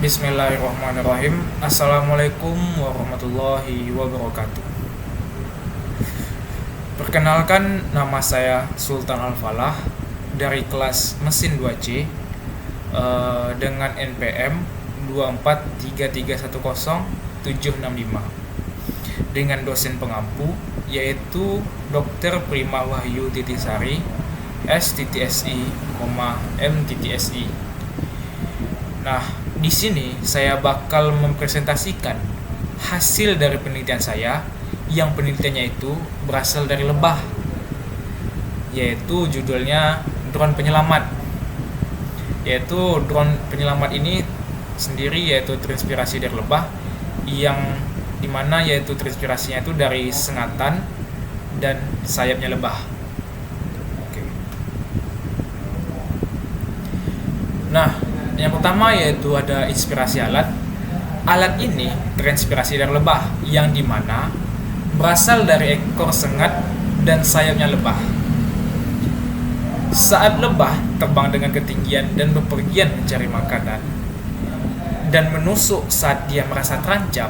Bismillahirrahmanirrahim. Assalamualaikum warahmatullahi wabarakatuh. Perkenalkan, nama saya Sultan Al-Falah dari kelas mesin 2C dengan NPM 243310765 dengan dosen pengampu yaitu Dr. Prima Wahyu Titisari STTSI, MTTSI. Nah, di sini saya bakal mempresentasikan hasil dari penelitian saya yang penelitiannya itu berasal dari lebah, yaitu judulnya drone penyelamat. Yaitu drone penyelamat ini sendiri yaitu terinspirasi dari lebah, yang dimana yaitu terinspirasinya itu dari sengatan dan sayapnya lebah. Oke. Nah, yang pertama yaitu ada inspirasi alat. Alat ini terinspirasi dari lebah, yang dimana berasal dari ekor sengat dan sayapnya lebah. Saat lebah terbang dengan ketinggian dan bepergian mencari makanan dan menusuk saat dia merasa terancam,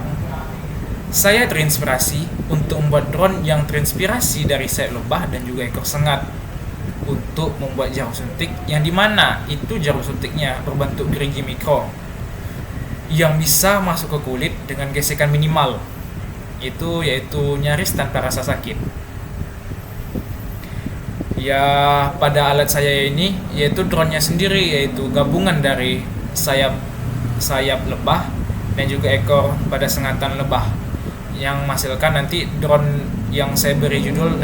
saya terinspirasi untuk membuat drone yang terinspirasi dari sayap lebah dan juga ekor sengat untuk membuat jarum suntik, yang dimana itu jarum suntiknya berbentuk gerigi mikro yang bisa masuk ke kulit dengan gesekan minimal, yaitu nyaris tanpa rasa sakit. Ya, pada alat saya ini yaitu drone-nya sendiri yaitu gabungan dari sayap lebah dan juga ekor pada sengatan lebah, yang menghasilkan nanti drone yang saya beri judul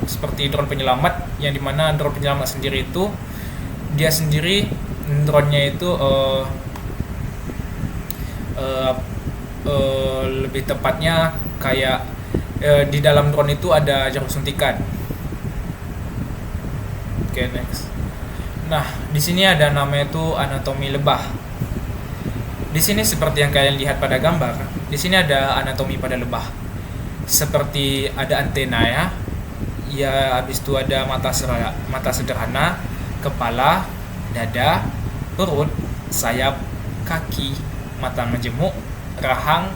seperti drone penyelamat, yang dimana drone penyelamat sendiri itu dia sendiri drone-nya itu lebih tepatnya kayak di dalam drone itu ada jarum suntikan. Oke, next. Nah, di sini ada namanya itu anatomi lebah. Di sini seperti yang kalian lihat pada gambar, di sini ada anatomi pada lebah. Seperti ada antena ya, habis itu ada mata sederhana, kepala, dada, perut, sayap, kaki, mata majemuk, rahang,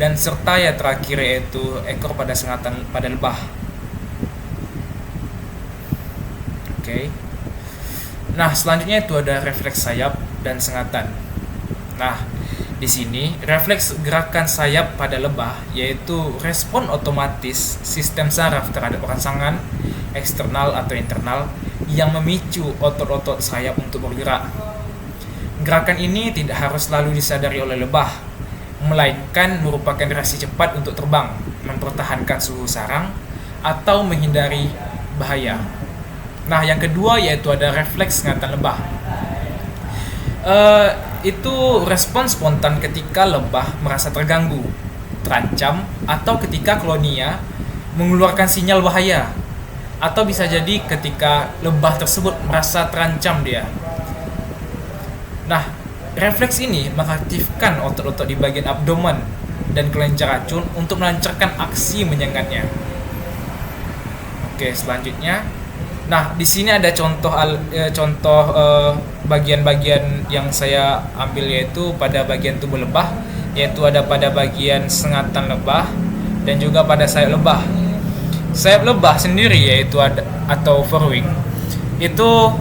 dan serta ya terakhir yaitu ekor pada sengatan pada lebah. Oke. Nah, selanjutnya itu ada refleks sayap dan sengatan. Nah, di sini refleks gerakan sayap pada lebah yaitu respon otomatis sistem saraf terhadap rangsangan eksternal atau internal yang memicu otot-otot sayap untuk bergerak. Gerakan ini tidak harus selalu disadari oleh lebah, melainkan merupakan reaksi cepat untuk terbang, mempertahankan suhu sarang, atau menghindari bahaya. Nah, yang kedua yaitu ada refleks sengatan lebah. Itu respon spontan ketika lebah merasa terganggu, terancam, atau ketika koloninya mengeluarkan sinyal bahaya, atau bisa jadi ketika lebah tersebut merasa terancam dia. Nah, refleks ini mengaktifkan otot-otot di bagian abdomen dan kelenjar racun untuk melancarkan aksi menyengatnya. Oke, selanjutnya. Nah, di sini ada contoh bagian-bagian yang saya ambil yaitu pada bagian tubuh lebah, yaitu ada pada bagian sengatan lebah dan juga pada sayap lebah. Sayap lebah sendiri yaitu ada atau forewing itu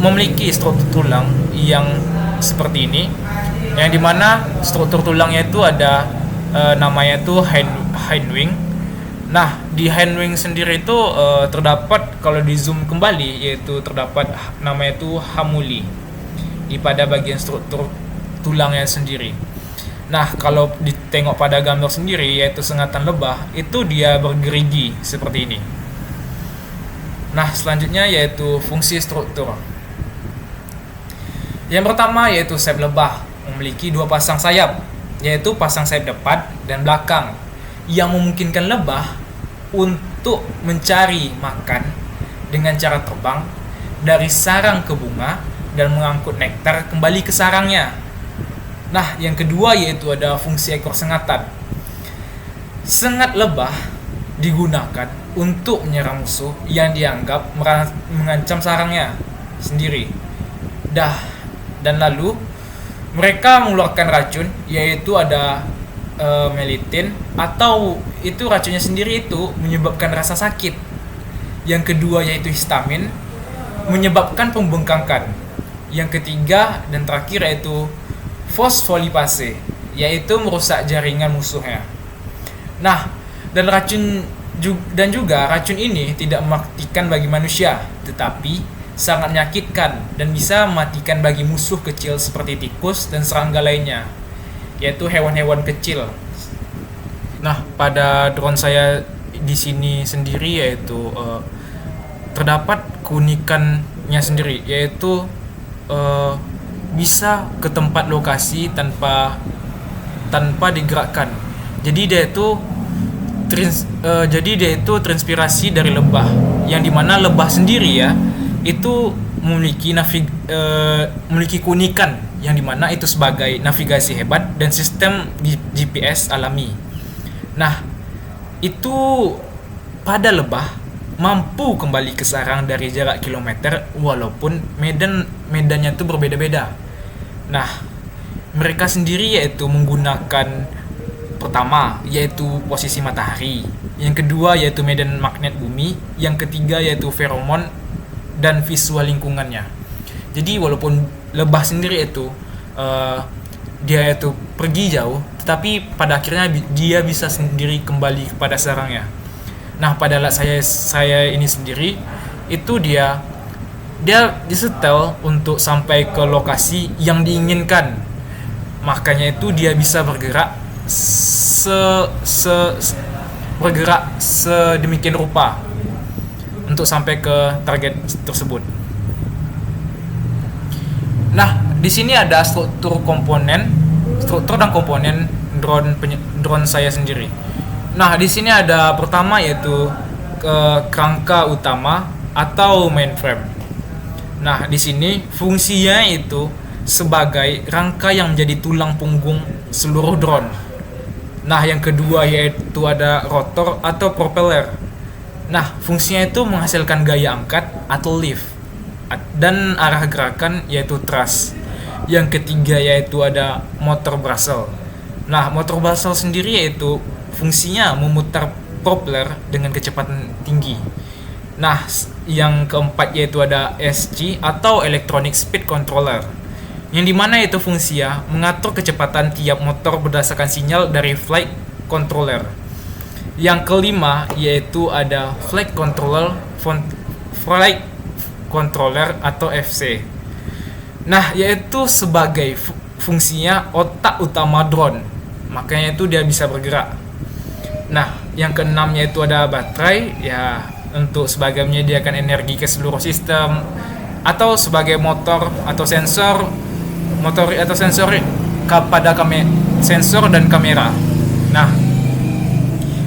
memiliki struktur tulang yang seperti ini, yang dimana struktur tulangnya itu ada namanya itu hindwing. Nah, di hindwing sendiri itu terdapat, kalau di zoom kembali, yaitu terdapat namanya itu hamuli di pada bagian struktur tulangnya sendiri. Nah, kalau ditengok pada gambar sendiri yaitu sengatan lebah, itu dia bergerigi seperti ini. Nah, selanjutnya yaitu fungsi struktur. Yang pertama yaitu sayap lebah memiliki dua pasang sayap, yaitu pasang sayap depan dan belakang, yang memungkinkan lebah untuk mencari makan dengan cara terbang dari sarang ke bunga dan mengangkut nektar kembali ke sarangnya. Nah, yang kedua yaitu ada fungsi ekor sengatan. Sengat lebah digunakan untuk menyerang musuh yang dianggap mengancam sarangnya sendiri. dan lalu mereka mengeluarkan racun, yaitu ada melitin, atau itu racunnya sendiri itu menyebabkan rasa sakit. Yang kedua yaitu histamin, menyebabkan pembengkakan. Yang ketiga dan terakhir yaitu fosfolipase, yaitu merusak jaringan musuhnya. Nah, dan juga racun ini tidak mematikan bagi manusia, tetapi sangat menyakitkan dan bisa mematikan bagi musuh kecil seperti tikus dan serangga lainnya, yaitu hewan-hewan kecil. Nah, pada drone saya di sini sendiri yaitu terdapat keunikannya sendiri, yaitu bisa ke tempat lokasi tanpa digerakkan. Jadi dia itu terinspirasi dari lebah, yang dimana lebah sendiri ya itu memiliki keunikan yang dimana itu sebagai navigasi hebat dan sistem GPS alami. Nah, itu pada lebah mampu kembali ke sarang dari jarak kilometer walaupun medannya itu berbeda-beda. Nah, mereka sendiri yaitu menggunakan pertama yaitu posisi matahari, yang kedua yaitu medan magnet bumi, yang ketiga yaitu feromon dan visual lingkungannya. Jadi walaupun lebah sendiri itu dia itu pergi jauh, tetapi pada akhirnya dia bisa sendiri kembali kepada sarangnya. Nah, pada alat saya ini sendiri itu dia disetel untuk sampai ke lokasi yang diinginkan. Makanya itu dia bisa bergerak sedemikian rupa untuk sampai ke target tersebut. Nah, di sini ada struktur dan komponen drone saya sendiri. Nah, di sini ada pertama yaitu kerangka utama atau mainframe. Nah, di sini fungsinya itu sebagai rangka yang menjadi tulang punggung seluruh drone. Nah, yang kedua yaitu ada rotor atau propeller. Nah, fungsinya itu menghasilkan gaya angkat atau lift, dan arah gerakan yaitu thrust. Yang ketiga yaitu ada motor brushle. Nah, motor brushle sendiri yaitu fungsinya memutar propeller dengan kecepatan tinggi. Nah, yang keempat yaitu ada SC atau Electronic Speed Controller, yang dimana itu fungsinya mengatur kecepatan tiap motor berdasarkan sinyal dari flight controller. Yang kelima yaitu ada Flight Controller atau FC. Nah, yaitu sebagai fungsinya otak utama drone, makanya itu dia bisa bergerak. Nah, yang keenam yaitu ada baterai, ya untuk sebagai menyediakan energi ke seluruh sistem, atau sebagai motor atau sensor pada sensor dan kamera. Nah,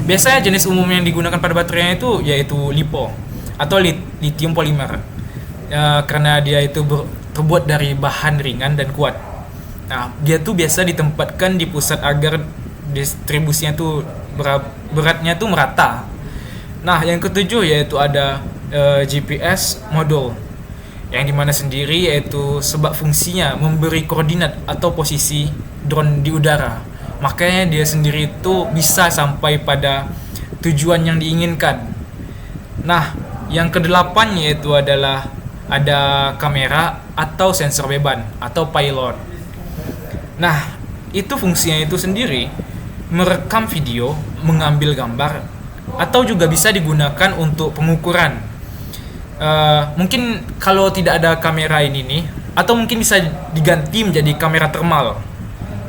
biasanya jenis umum yang digunakan pada baterainya itu yaitu LiPo atau lithium polymer, karena dia itu terbuat dari bahan ringan dan kuat. Nah, dia tuh biasa ditempatkan di pusat agar distribusinya tuh beratnya tuh merata. Nah, yang ketujuh yaitu ada GPS module, yang dimana sendiri yaitu sebab fungsinya memberi koordinat atau posisi drone di udara. Makanya dia sendiri itu bisa sampai pada tujuan yang diinginkan. Nah, yang kedelapan yaitu adalah ada kamera atau sensor beban atau payload. Nah, itu fungsinya itu sendiri merekam video, mengambil gambar, atau juga bisa digunakan untuk pengukuran. Mungkin kalau tidak ada kamera ini nih, atau mungkin bisa diganti menjadi kamera thermal,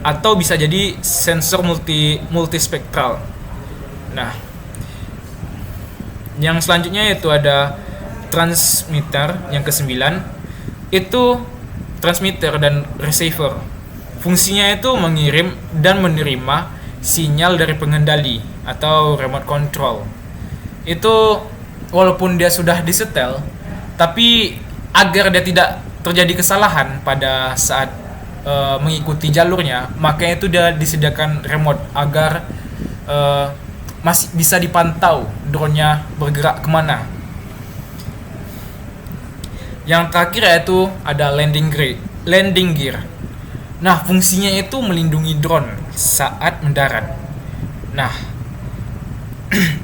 atau bisa jadi sensor multispektral. Nah, yang selanjutnya yaitu ada transmitter, yang ke-9 itu transmitter dan receiver. Fungsinya itu mengirim dan menerima sinyal dari pengendali atau remote control. Itu walaupun dia sudah disetel, tapi agar dia tidak terjadi kesalahan pada saat mengikuti jalurnya, makanya itu dia disediakan remote agar masih bisa dipantau drone-nya bergerak kemana. Yang terakhir yaitu ada landing gear. landing gear. Nah, fungsinya itu melindungi drone saat mendarat. Nah,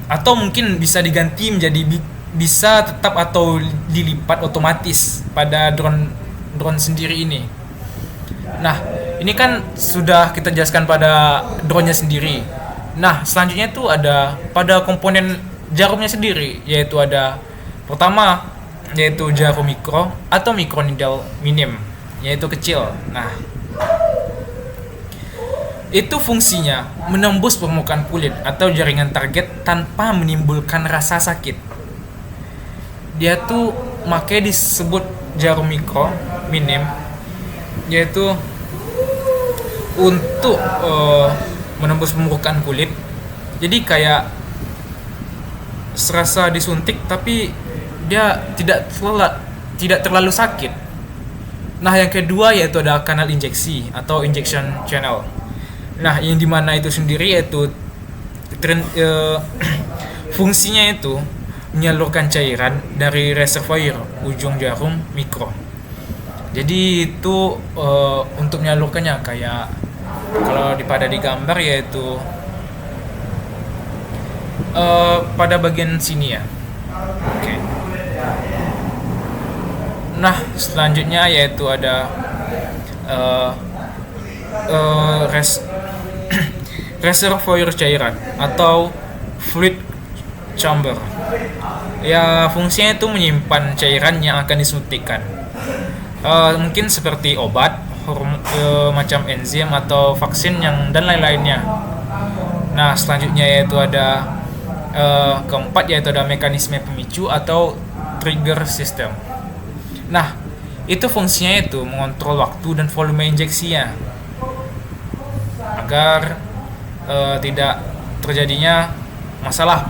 atau mungkin bisa diganti menjadi bisa tetap atau dilipat otomatis pada drone sendiri ini. Nah, ini kan sudah kita jelaskan pada drone-nya sendiri. Nah, selanjutnya itu ada pada komponen jarumnya sendiri, yaitu ada pertama yaitu jarum mikro atau microneedle minim, yaitu kecil. Nah, itu fungsinya menembus permukaan kulit atau jaringan target tanpa menimbulkan rasa sakit. Dia tuh makanya disebut jarum mikro minim, yaitu untuk menembus permukaan kulit. Jadi kayak serasa disuntik tapi dia tidak terlalu sakit. Nah, yang kedua yaitu ada kanal injeksi atau injection channel. Nah, yang dimana itu sendiri yaitu fungsinya itu menyalurkan cairan dari reservoir ujung jarum mikro. Jadi itu untuk menyalurkannya kayak kalau pada digambar yaitu pada bagian sini ya. Oke. Nah, selanjutnya yaitu ada reservoir cairan atau fluid chamber. Ya, fungsinya itu menyimpan cairan yang akan disuntikkan. Mungkin seperti obat, macam enzim atau vaksin dan lain-lainnya. Nah, selanjutnya yaitu ada keempat yaitu ada mekanisme pemicu atau trigger system. Nah, itu fungsinya itu mengontrol waktu dan volume injeksinya agar tidak terjadinya masalah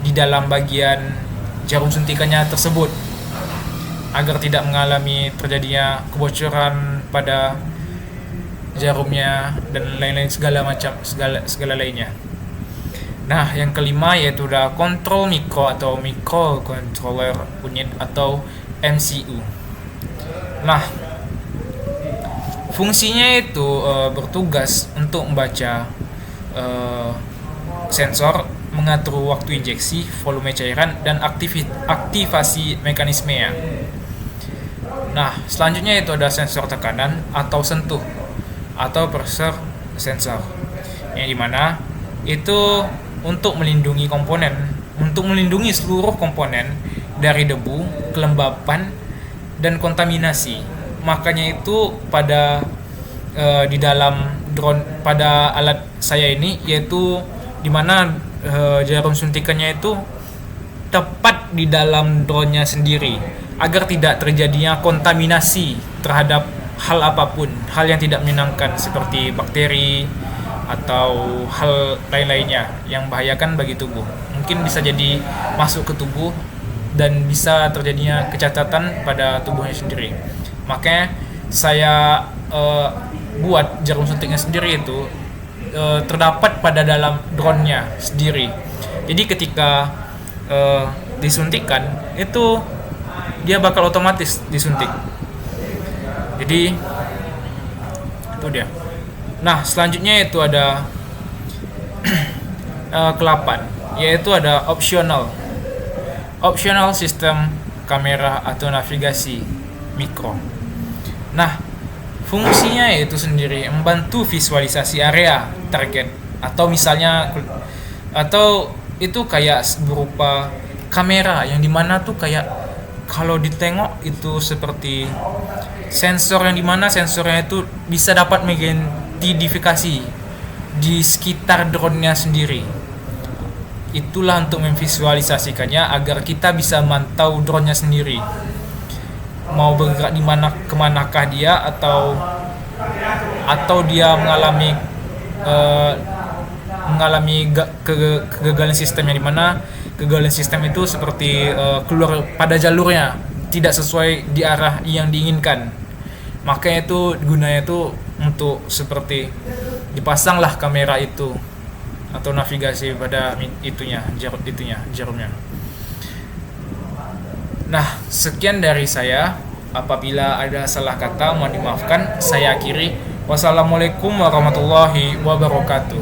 di dalam bagian jarum suntikannya tersebut, agar tidak mengalami terjadinya kebocoran pada jarumnya dan lain-lain segala lainnya. Nah, yang kelima yaitu ada control mikro atau microcontroller unit atau MCU. Nah, fungsinya itu bertugas untuk membaca sensor, mengatur waktu injeksi, volume cairan, dan aktivasi mekanismenya. Nah, selanjutnya itu ada sensor tekanan atau sentuh atau pressure sensor, yang dimana itu untuk melindungi seluruh komponen dari debu, kelembapan, dan kontaminasi. Makanya itu pada di dalam drone pada alat saya ini yaitu dimana jarum suntikannya itu tepat di dalam drone-nya sendiri agar tidak terjadinya kontaminasi terhadap hal apapun, hal yang tidak menyenangkan seperti bakteri atau hal lain-lainnya yang membahayakan bagi tubuh. Mungkin bisa jadi masuk ke tubuh dan bisa terjadinya kecacatan pada tubuhnya sendiri. Makanya saya buat jarum suntiknya sendiri itu terdapat pada dalam drone-nya sendiri. Jadi ketika disuntikkan itu dia bakal otomatis disuntik. Jadi itu dia. Nah, selanjutnya itu ada ke-8, yaitu ada optional sistem kamera atau navigasi mikro. Nah, fungsinya itu sendiri membantu visualisasi area target atau itu kayak berupa kamera yang dimana tuh kayak kalau ditengok itu seperti sensor yang dimana sensornya itu bisa dapat mengidentifikasi di sekitar drone-nya sendiri. Itulah untuk memvisualisasikannya agar kita bisa mantau drone-nya sendiri. Mau bergerak di mana kemanakah dia atau dia mengalami kegagalan sistem yang dimana kegagalan sistem itu seperti keluar pada jalurnya tidak sesuai di arah yang diinginkan. Makanya itu gunanya itu untuk seperti dipasanglah kamera itu atau navigasi pada jarumnya. Nah, sekian dari saya. Apabila ada salah kata mohon dimaafkan. Saya akhiri. Wassalamualaikum warahmatullahi wabarakatuh.